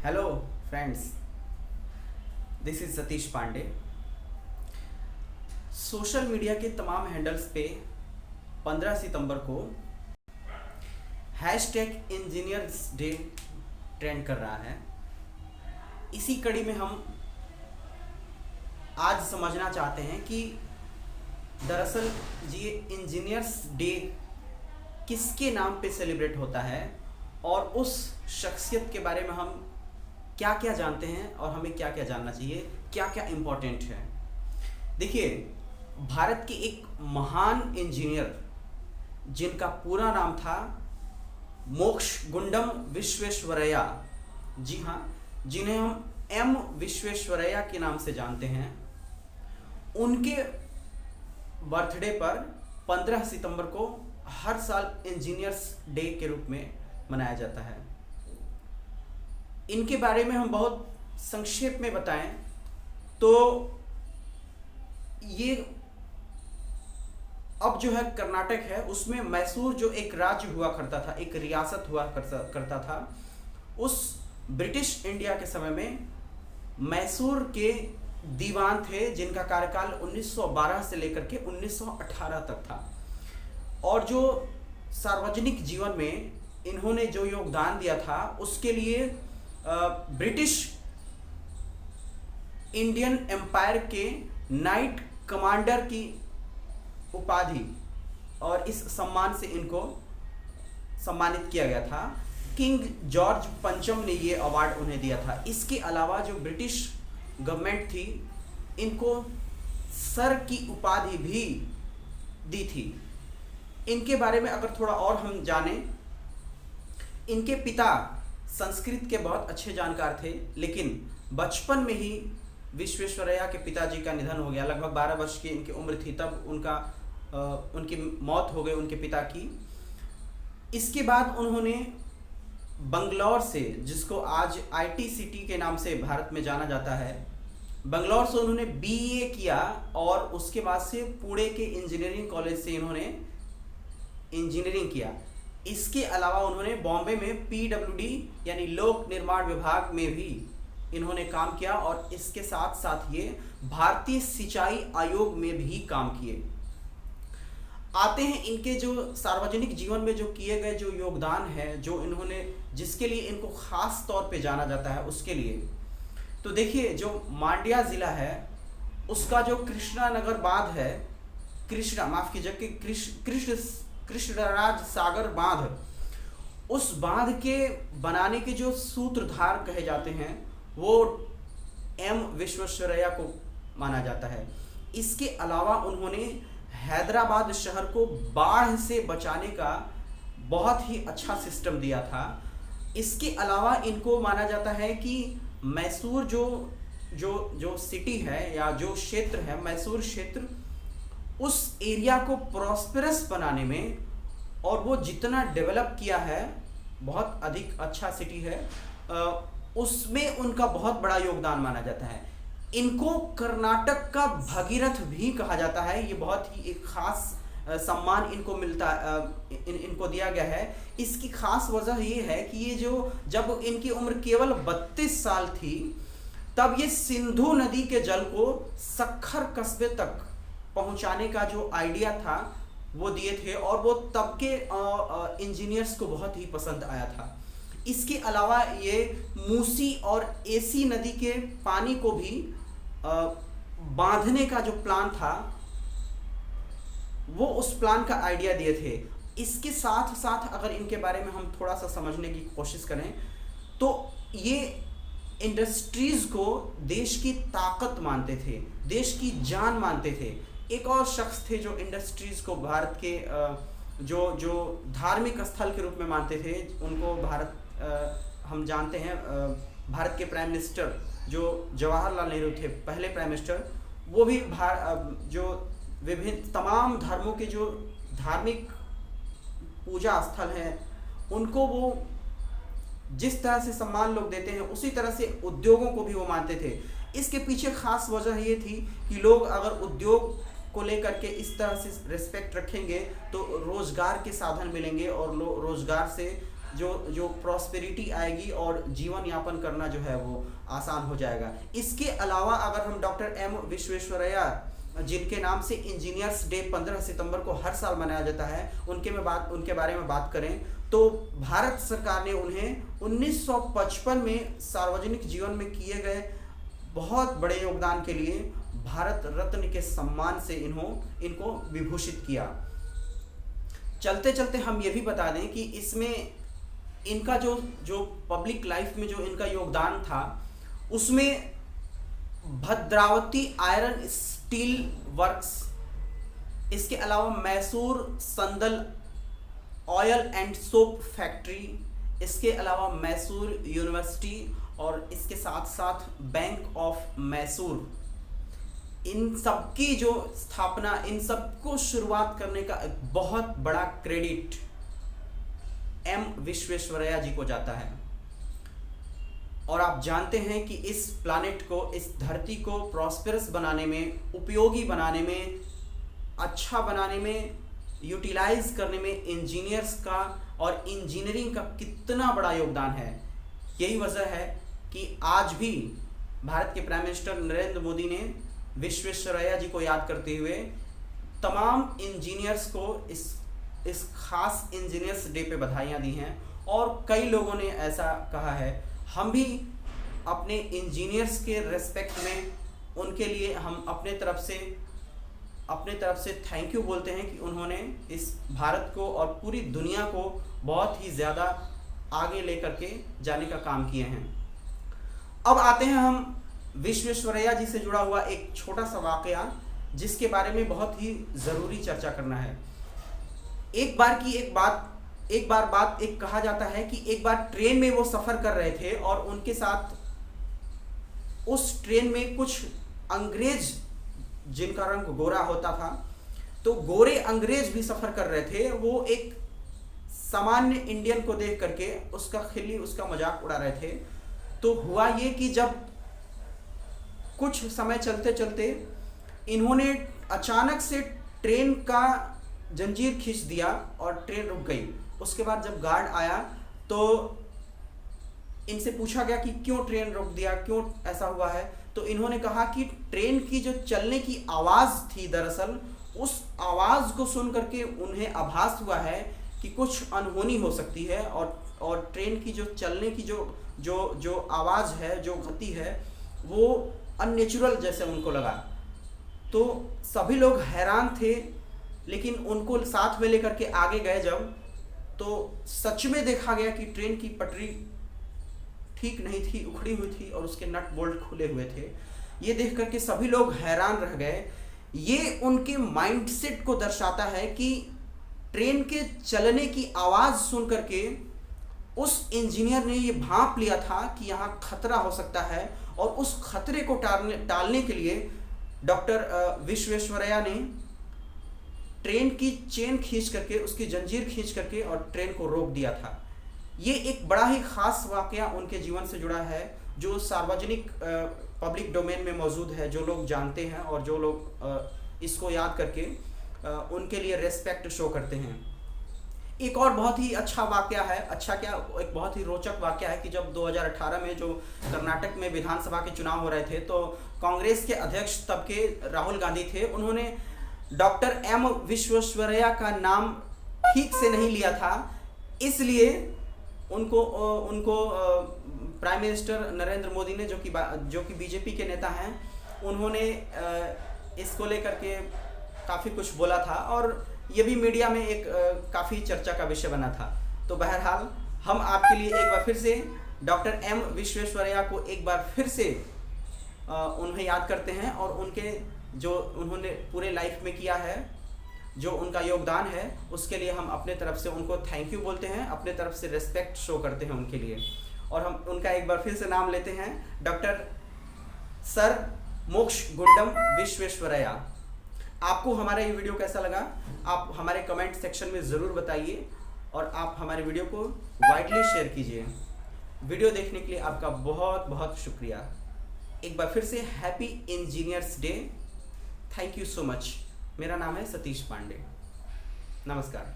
Hello friends, this is Satish Pandey. Social media के तमाम handles पे 15 सितंबर को हैशटैग इंजीनियर्स डे ट्रेंड कर रहा है। इसी कड़ी में हम आज समझना चाहते हैं कि दरअसल ये इंजीनियर्स डे किसके नाम पे सेलिब्रेट होता है और उस शख्सियत के बारे में हम क्या क्या जानते हैं और हमें क्या क्या जानना चाहिए, क्या क्या इम्पोर्टेंट है। देखिए, भारत के एक महान इंजीनियर जिनका पूरा नाम था मोक्षगुंडम विश्वेश्वरैया, जी हाँ, जिन्हें हम एम विश्वेश्वरैया के नाम से जानते हैं, उनके बर्थडे पर 15 सितंबर को हर साल इंजीनियर्स डे के रूप में मनाया जाता है। इनके बारे में हम बहुत संक्षेप में बताएं तो ये अब जो है कर्नाटक है, उसमें मैसूर जो एक राज्य हुआ करता था, एक रियासत हुआ करता था, उस ब्रिटिश इंडिया के समय में मैसूर के दीवान थे जिनका कार्यकाल 1912 से लेकर के 1918 तक था। और जो सार्वजनिक जीवन में इन्होंने जो योगदान दिया था उसके लिए ब्रिटिश इंडियन एम्पायर के नाइट कमांडर की उपाधि और इस सम्मान से इनको सम्मानित किया गया था। किंग जॉर्ज पंचम ने ये अवार्ड उन्हें दिया था। इसके अलावा जो ब्रिटिश गवर्नमेंट थी, इनको सर की उपाधि भी दी थी। इनके बारे में अगर थोड़ा और हम जानें, इनके पिता संस्कृत के बहुत अच्छे जानकार थे, लेकिन बचपन में ही विश्वेश्वरैया के पिताजी का निधन हो गया। लगभग 12 वर्ष की इनकी उम्र थी तब उनकी मौत हो गई उनके पिता की। इसके बाद उन्होंने बंगलौर से, जिसको आज आईटी सिटी के नाम से भारत में जाना जाता है, बंगलौर से उन्होंने बीए किया और उसके बाद से पुणे के इंजीनियरिंग कॉलेज से इन्होंने इंजीनियरिंग किया। इसके अलावा उन्होंने बॉम्बे में पीडब्ल्यूडी यानी लोक निर्माण विभाग में भी इन्होंने काम किया और इसके साथ साथ ये भारतीय सिंचाई आयोग में भी काम किए। आते हैं इनके जो सार्वजनिक जीवन में जो किए गए जो योगदान है, जो इन्होंने, जिसके लिए इनको खास तौर पे जाना जाता है, उसके लिए तो देखिए, जो मांड्या जिला है उसका जो कृष्णा नगर बांध है, कृष्णराज सागर बांध, उस बांध के बनाने के जो सूत्रधार कहे जाते हैं वो एम विश्वेश्वरैया को माना जाता है। इसके अलावा उन्होंने हैदराबाद शहर को बाढ़ से बचाने का बहुत ही अच्छा सिस्टम दिया था। इसके अलावा इनको माना जाता है कि मैसूर जो सिटी है या जो क्षेत्र है, मैसूर क्षेत्र, उस एरिया को प्रॉस्पेरस बनाने में, और वो जितना डेवलप किया है, बहुत अधिक अच्छा सिटी है, उसमें उनका बहुत बड़ा योगदान माना जाता है। इनको कर्नाटक का भगीरथ भी कहा जाता है। ये बहुत ही एक खास सम्मान इनको इनको दिया गया है। इसकी खास वजह ये है कि ये जब इनकी उम्र केवल 32 साल थी, तब ये सिंधु नदी के जल को सक्खर कस्बे तक पहुंचाने का जो आइडिया था वो दिए थे, और वो तब के इंजीनियर्स को बहुत ही पसंद आया था। इसके अलावा ये मूसी और एसी नदी के पानी को भी बांधने का जो प्लान था, वो उस प्लान का आइडिया दिए थे। इसके साथ साथ अगर इनके बारे में हम थोड़ा सा समझने की कोशिश करें तो ये इंडस्ट्रीज को देश की ताकत मानते थे, देश की जान मानते थे। एक और शख्स थे जो इंडस्ट्रीज को भारत के जो धार्मिक स्थल के रूप में मानते थे, उनको हम जानते हैं, भारत के प्राइम मिनिस्टर जो जवाहरलाल नेहरू थे, पहले प्राइम मिनिस्टर, वो भी जो विभिन्न तमाम धर्मों के जो धार्मिक पूजा स्थल हैं, उनको वो जिस तरह से सम्मान लोग देते हैं, उसी तरह से उद्योगों को भी वो मानते थे। इसके पीछे खास वजह ये थी कि लोग अगर उद्योग को लेकर के इस तरह से रिस्पेक्ट रखेंगे तो रोजगार के साधन मिलेंगे और रोजगार से जो प्रॉस्पेरिटी आएगी और जीवन यापन करना जो है वो आसान हो जाएगा। इसके अलावा अगर हम डॉक्टर एम विश्वेश्वरैया, जिनके नाम से इंजीनियर्स डे 15 सितंबर को हर साल मनाया जाता है, उनके बारे में बात करें तो भारत सरकार ने उन्हें 1955 में सार्वजनिक जीवन में किए गए बहुत बड़े योगदान के लिए भारत रत्न के सम्मान से इनको विभूषित किया। चलते चलते हम ये भी बता दें कि इसमें इनका जो पब्लिक लाइफ में जो इनका योगदान था, उसमें भद्रावती आयरन स्टील वर्क्स, इसके अलावा मैसूर संदल ऑयल एंड सोप फैक्ट्री, इसके अलावा मैसूर यूनिवर्सिटी और इसके साथ साथ बैंक ऑफ मैसूर, इन सब की जो स्थापना, इन सबको शुरुआत करने का एक बहुत बड़ा क्रेडिट एम विश्वेश्वरैया जी को जाता है। और आप जानते हैं कि इस प्लैनेट को, इस धरती को प्रॉस्पेरस बनाने में, उपयोगी बनाने में, अच्छा बनाने में, यूटिलाइज करने में इंजीनियर्स का और इंजीनियरिंग का कितना बड़ा योगदान है। यही वजह है कि आज भी भारत के प्राइम मिनिस्टर नरेंद्र मोदी ने विश्वेश्वरैया जी को याद करते हुए तमाम इंजीनियर्स को इस खास इंजीनियर्स डे पे बधाइयाँ दी हैं। और कई लोगों ने ऐसा कहा है, हम भी अपने इंजीनियर्स के रेस्पेक्ट में उनके लिए हम अपने तरफ से थैंक यू बोलते हैं कि उन्होंने इस भारत को और पूरी दुनिया को बहुत ही ज़्यादा आगे लेकर के जाने का काम किए हैं। अब आते हैं हम विश्वेश्वरैया जी से जुड़ा हुआ एक छोटा सा वाकया, जिसके बारे में बहुत ही ज़रूरी चर्चा करना है। एक बार कहा जाता है कि एक बार ट्रेन में वो सफ़र कर रहे थे और उनके साथ उस ट्रेन में कुछ अंग्रेज, जिनका रंग गोरा होता था, तो गोरे अंग्रेज भी सफ़र कर रहे थे। वो एक सामान्य इंडियन को देख करके उसका मजाक उड़ा रहे थे। तो हुआ ये कि जब कुछ समय चलते चलते इन्होंने अचानक से ट्रेन का जंजीर खींच दिया और ट्रेन रुक गई। उसके बाद जब गार्ड आया तो इनसे पूछा गया कि क्यों ट्रेन रोक दिया, क्यों ऐसा हुआ है। तो इन्होंने कहा कि ट्रेन की जो चलने की आवाज़ थी, दरअसल उस आवाज़ को सुन करके उन्हें आभास हुआ है कि कुछ अनहोनी हो सकती है और ट्रेन की जो चलने की जो आवाज़ है, जो गति है, वो अननेचुरल जैसे उनको लगा। तो सभी लोग हैरान थे, लेकिन उनको साथ में लेकर के आगे गए जब, तो सच में देखा गया कि ट्रेन की पटरी ठीक नहीं थी, उखड़ी हुई थी और उसके नट बोल्ट खुले हुए थे। ये देख करके सभी लोग हैरान रह गए। ये उनके माइंडसेट को दर्शाता है कि ट्रेन के चलने की आवाज़ सुन करके उस इंजीनियर ने ये भांप लिया था कि यहाँ खतरा हो सकता है, और उस खतरे को टालने के लिए डॉक्टर विश्वेश्वरैया ने ट्रेन की चेन खींच करके, उसकी जंजीर खींच करके और ट्रेन को रोक दिया था। ये एक बड़ा ही ख़ास वाक़या उनके जीवन से जुड़ा है, जो सार्वजनिक पब्लिक डोमेन में मौजूद है, जो लोग जानते हैं और जो लोग इसको याद करके उनके लिए रेस्पेक्ट शो करते हैं। एक और बहुत ही अच्छा वाक़या है, एक बहुत ही रोचक वाक़या है कि जब 2018 में जो कर्नाटक में विधानसभा के चुनाव हो रहे थे, तो कांग्रेस के अध्यक्ष तब के राहुल गांधी थे, उन्होंने डॉक्टर एम विश्वेश्वरैया का नाम ठीक से नहीं लिया था। इसलिए उनको प्राइम मिनिस्टर नरेंद्र मोदी ने, जो कि बीजेपी के नेता हैं, उन्होंने इसको लेकर के काफ़ी कुछ बोला था और ये भी मीडिया में एक काफ़ी चर्चा का विषय बना था। तो बहरहाल हम आपके लिए एक बार फिर से डॉक्टर एम विश्वेश्वरैया को एक बार फिर से उन्हें याद करते हैं, और उनके जो उन्होंने पूरे लाइफ में किया है, जो उनका योगदान है, उसके लिए हम अपने तरफ से उनको थैंक यू बोलते हैं, अपने तरफ से रिस्पेक्ट शो करते हैं उनके लिए। और हम उनका एक बार फिर से नाम लेते हैं, डॉक्टर सर मोक्ष गुंडम विश्वेश्वरैया। आपको हमारा ये वीडियो कैसा लगा, आप हमारे कमेंट सेक्शन में ज़रूर बताइए, और आप हमारे वीडियो को वाइडली शेयर कीजिए। वीडियो देखने के लिए आपका बहुत बहुत शुक्रिया। एक बार फिर से happy engineers day. Thank you so much. मेरा नाम है सतीश पांडे। नमस्कार।